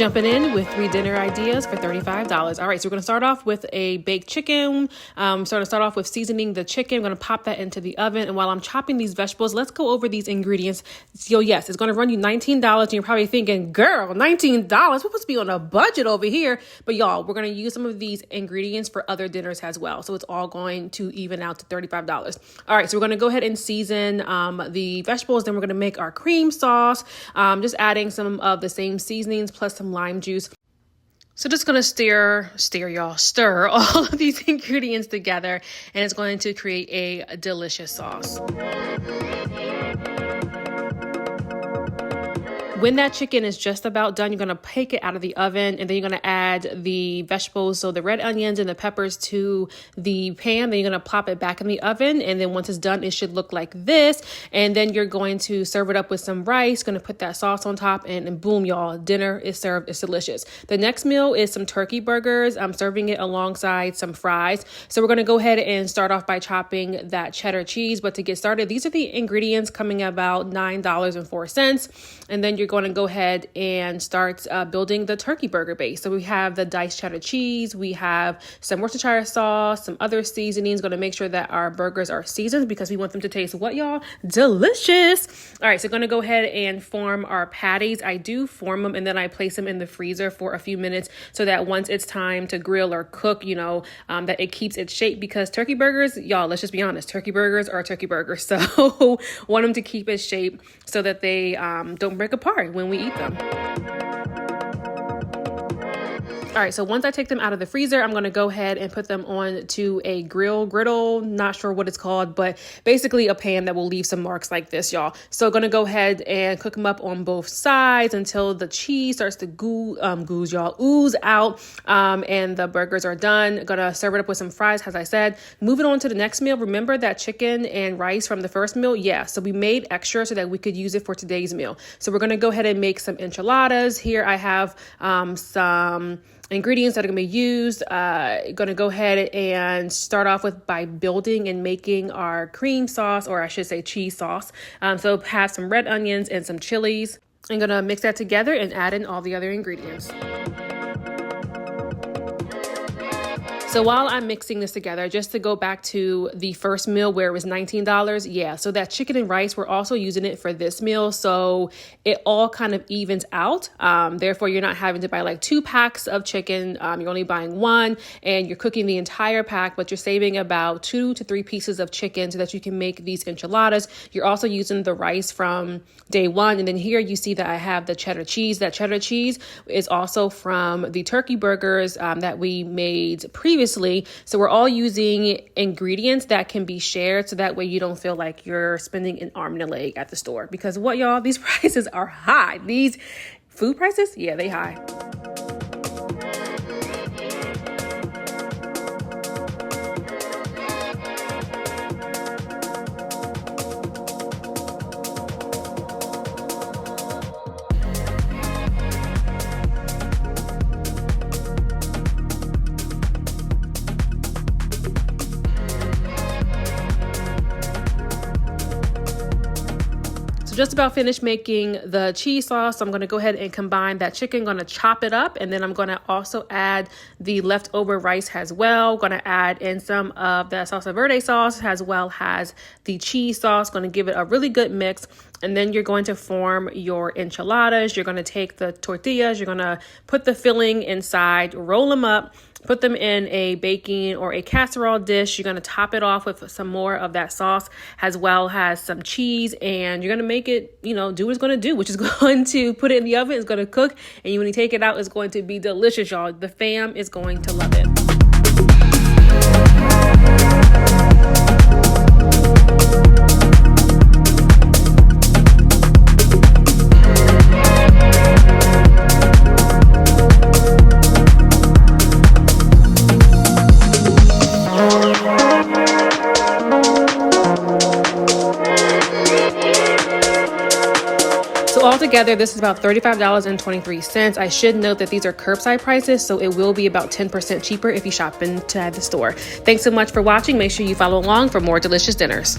Jumping in with 3 dinner ideas for $35. All right, so we're going to start off with a baked chicken. So I'm going to start off with seasoning the chicken. I'm going to pop that into the oven. And while I'm chopping these vegetables, let's go over these ingredients. So yes, it's going to run you $19. And you're probably thinking, girl, $19? We're supposed to be on a budget over here. But y'all, we're going to use some of these ingredients for other dinners as well. So it's all going to even out to $35. All right, so we're going to go ahead and season the vegetables. Then we're going to make our cream sauce. Just adding some of the same seasonings plus some lime juice. So just going to stir all of these ingredients together, and it's going to create a delicious sauce. When that chicken is just about done, you're going to take it out of the oven, and then you're going to add the vegetables, so the red onions and the peppers, to the pan. Then you're going to plop it back in the oven, and then once it's done, it should look like this. And then you're going to serve it up with some rice, going to put that sauce on top, and boom, y'all, dinner is served. It's delicious. The next meal is some turkey burgers. I'm serving it alongside some fries. So we're going to go ahead and start off by chopping that cheddar cheese. But to get started, these are the ingredients coming about $9.04. And then you're going to go ahead and start building the turkey burger base. So we have the diced cheddar cheese, we have some Worcestershire sauce, some other seasonings. Going to make sure that our burgers are seasoned because we want them to taste what, y'all? Delicious. All right, so going to go ahead and form our patties. I do form them and then I place them in the freezer for a few minutes so that once it's time to grill or cook, that it keeps its shape, because turkey burgers, y'all, let's just be honest, turkey burgers are turkey burgers. So want them to keep its shape so that they don't break apart when we eat them. All right, so once I take them out of the freezer, I'm going to go ahead and put them on to a griddle, not sure what it's called, but basically a pan that will leave some marks like this, y'all. So going to go ahead and cook them up on both sides until the cheese starts to ooze out, and the burgers are done. Going to serve it up with some fries, as I said. Moving on to the next meal. Remember that chicken and rice from the first meal? Yeah, so we made extra so that we could use it for today's meal. So we're going to go ahead and make some enchiladas. Here I have some ingredients that are going to be used. Going to go ahead and start off by building and making our cream sauce, or I should say cheese sauce. So have some red onions and some chilies. I'm going to mix that together and add in all the other ingredients. So while I'm mixing this together, just to go back to the first meal where it was $19, yeah, so that chicken and rice, we're also using it for this meal. So it all kind of evens out. Therefore, you're not having to buy like 2 packs of chicken. You're only buying 1 and you're cooking the entire pack, but you're saving about 2 to 3 pieces of chicken so that you can make these enchiladas. You're also using the rice from day 1. And then here you see that I have the cheddar cheese. That cheddar cheese is also from the turkey burgers that we made previously. So we're all using ingredients that can be shared, so that way you don't feel like you're spending an arm and a leg at the store. Because what, y'all, these prices are high. These food prices, yeah, they high. Just about finished making the cheese sauce. So I'm going to go ahead and combine that chicken. Going to chop it up, and then I'm going to also add the leftover rice as well. Going to add in some of the salsa verde sauce as well as the cheese sauce. Going to give it a really good mix. And then you're going to form your enchiladas. You're going to take the tortillas. You're going to put the filling inside, roll them up, put them in a baking or a casserole dish. You're going to top it off with some more of that sauce as well as some cheese. And you're going to make it, do what it's going to do, which is going to put it in the oven. It's going to cook. And when you take it out, it's going to be delicious, y'all. The fam is going to love it. So altogether, this is about $35.23. I should note that these are curbside prices, so it will be about 10% cheaper if you shop inside the store. Thanks so much for watching. Make sure you follow along for more delicious dinners.